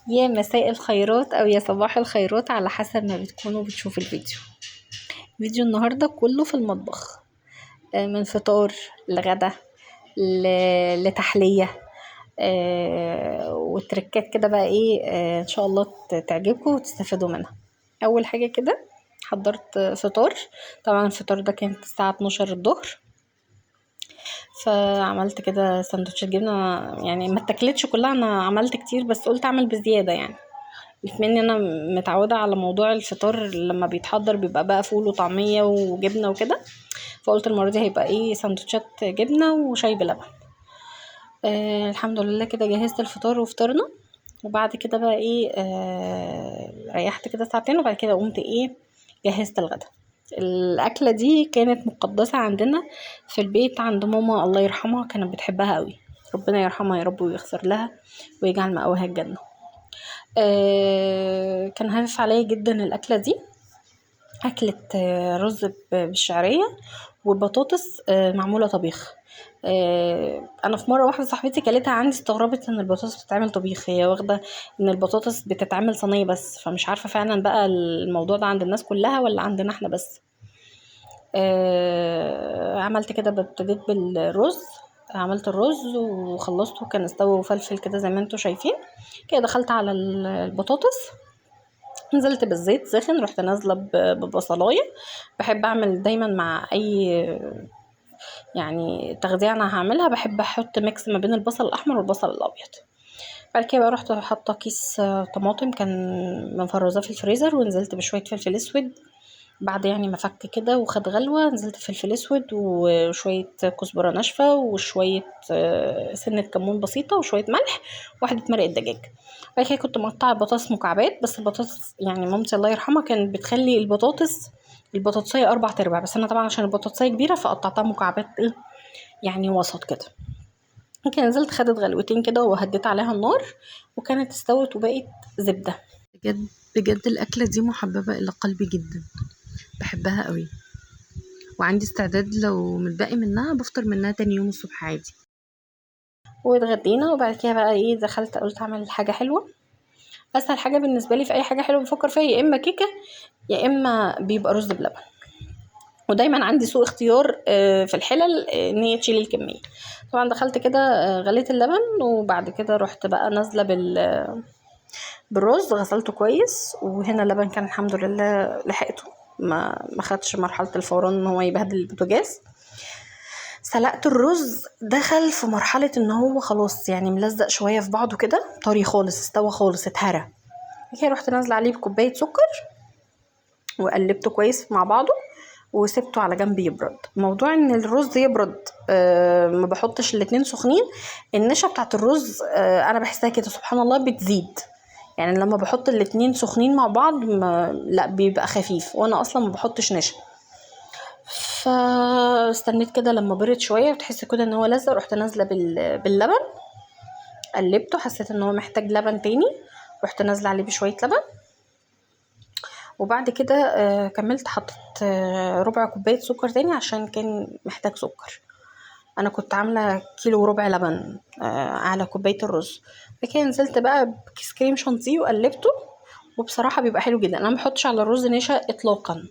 يا مساء الخيرات او يا صباح الخيرات على حسب ما بتكونوا بتشوفوا الفيديو. فيديو النهارده كله في المطبخ، من فطار لغدا لتحلية، وتركات كده بقى ايه، ان شاء الله تعجبكم وتستفادوا منها. اول حاجة كده حضرت فطار. طبعا الفطار ده كانت الساعة 12 الظهر، فعملت كده سندوتشات جبنة. يعني ما اتاكلتش كلها، انا عملت كتير بس قلت اعمل بزيادة يعني. بما اني انا متعوده على موضوع الفطار لما بيتحضر بيبقى بقى فول وطعميه وجبنه وكده، فقلت المره دي هيبقى ايه سندوتشات جبنه وشاي بلبن. الحمد لله كده جهزت الفطار وفطرنا. وبعد كده بقى ايه ريحت كده ساعتين، وبعد كده قمت ايه جهزت الغدا. الاكله دي كانت مقدسه عندنا في البيت عند ماما، الله يرحمها، كانت بتحبها قوي. ربنا يرحمها يا رب ويغفر لها ويجعل مأواها الجنه. كان هافف عليا جدا الأكلة دي. أكلة رز بالشعرية وبطاطس معمولة طبيخ. انا في مره واحده صاحبتي كلتها عندي استغربت ان البطاطس بتتعمل طبيخ، هي واخده ان البطاطس بتتعمل صينيه بس، فمش عارفه فعلا بقى الموضوع ده عند الناس كلها ولا عندنا احنا بس. عملت كده، ابتديت بالرز. عملت الرز وخلصته، كان استوى وفلفل كده زي ما انتوا شايفين. كده دخلت على البطاطس، نزلت بالزيت سخن، رحت نازله ببصلايه. بحب اعمل دايما مع اي يعني تغذيه انا هعملها، بحب احط ميكس ما بين البصل الاحمر والبصل الابيض. بعد كده بقى رحت حاطه كيس طماطم كان مفرزاه في الفريزر، ونزلت بشويه فلفل اسود. بعد يعني ما فك كده وخد غلوه، نزلت فلفل اسود وشويه كزبره ناشفه وشويه سنه كمون بسيطه وشويه ملح، واحده مرقه دجاج. بعد كده كنت مقطعه البطاطس مكعبات، بس البطاطس يعني مامتي الله يرحمها كانت بتخلي البطاطسيه 4/4، بس انا طبعا عشان البطاطسيه كبيره فقطعتها مكعبات ايه يعني وسط كده. كده نزلت خدت غلوتين كده وهديت عليها النار، وكانت استوت وبقت زبده. بجد بجد الاكله دي محببه الى قلبي جدا، بحبها قوي، وعندي استعداد لو متبقي منها بفطر منها تاني يوم الصبح عادي. واتغدينا، وبعد كده بقى ايه دخلت قلت اعمل حاجه حلوه. اسهل حاجه بالنسبه لي في اي حاجه حلوه بفكر فيها يا اما كيكه يا اما بيبقى رز بلبن. ودايما عندي سوء اختيار في الحلل، ان هي تشيل الكميه. طبعا دخلت كده غليت اللبن، وبعد كده رحت بقى نازله بالرز، غسلته كويس. وهنا اللبن كان الحمد لله لحقته، ما خدش مرحله الفوران ان هو يبهدل البوتاجاز. سلقت الرز، دخل في مرحلة ان هو خلاص يعني ملزق شوية في بعضه كده، طري خالص، استوى خالص، اتهرى. كده رحت نازلة عليه بكوباية سكر، وقلبته كويس مع بعضه، وسبته على جنب يبرد. موضوع ان الرز يبرد ما بحطش الاتنين سخنين. النشا بتاعت الرز انا بحسها كده سبحان الله بتزيد، يعني لما بحط الاتنين سخنين مع بعض لا بيبقى خفيف، وانا اصلا ما بحطش نشا. فاستنيت كده لما برد شويه وتحس كده ان هو لزق، رحت نازله باللبن. قلبته، حسيت ان هو محتاج لبن تاني، رحت نازله عليه بشويه لبن. وبعد كده كملت، حطيت ربع كوبايه سكر تاني عشان كان محتاج سكر. انا كنت عامله كيلو وربع لبن على كوبايه الرز. فكده نزلت بقى بكيس كريم شانتيه وقلبته، وبصراحه بيبقى حلو جدا. انا ما بحطش على الرز نشا اطلاقا.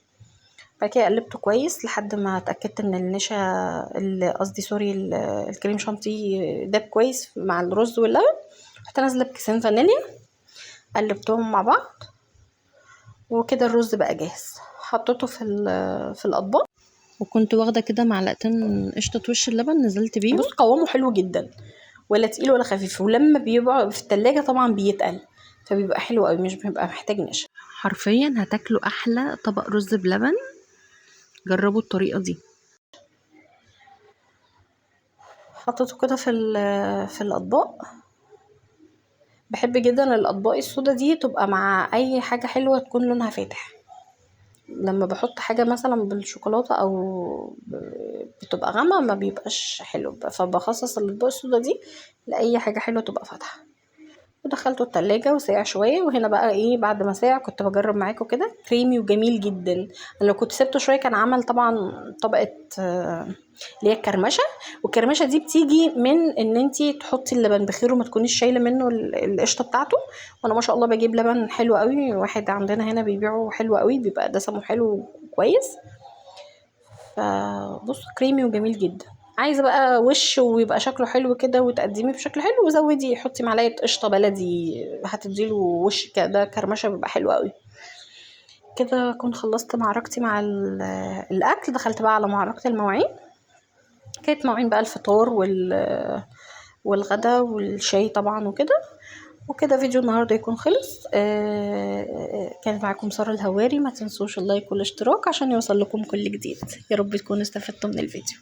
بعد كده قلبته كويس لحد ما اتاكدت ان النشا قصدي سوري الكريم شانتيه داب كويس مع الرز واللبن. رحت نازله بكيسين فانيليا، قلبتهم مع بعض، وكده الرز بقى جاهز. حطيته في الاطباق، وكنت واخده كده معلقتين قشطه وش اللبن نزلت بيهم. بص قوامه حلو جدا، ولا تقيل ولا خفيف، ولما بيبقى في التلاجة طبعا بيتقل، فبيبقى حلو قوي، مش بيبقى محتاج نشا. حرفيا هتاكلوا احلى طبق رز بلبن، جربوا الطريقه دي. حطيته كده في الاطباق. بحب جدا الاطباق السودا دي تبقى مع اي حاجه حلوه تكون لونها فاتح. لما بحط حاجه مثلا بالشوكولاته او بتبقى غامقه ما بيبقاش حلو، فبخصص الاطباق السودا دي لاي حاجه حلوه تبقى فاتحه. ودخلته التلاجة وسقع شويه. وهنا بقى ايه، بعد ما سقع كنت بجرب معاكم كده، كريمي وجميل جدا. لو كنت سبته شويه كان عمل طبعا طبقه اللي هي الكرمشه. والكرمشه دي بتيجي من ان انتي تحطي اللبن بخير وما تكونيش شايله منه القشطه بتاعته. وانا ما شاء الله بجيب لبن حلو قوي، واحد عندنا هنا بيبيعه حلو قوي، بيبقى دسمه حلو كويس. فبص كريمي وجميل جدا. عايزه بقى وش ويبقى شكله حلو كده وتقدميه بشكل حلو، وزودي حطي معلقه قشطه بلدي هتديله وش كده كرمشه، بيبقى حلو قوي كده. اكون خلصت معركتي مع الاكل، دخلت بقى على معركه المواعين. كانت مواعين بقى الفطار والغدا والشاي طبعا وكده. وكده فيديو النهارده يكون خلص. كانت معاكم سارة الهواري. ما تنسوش اللايك والاشتراك عشان يوصل لكم كل جديد. يا رب تكونوا استفدتوا من الفيديو.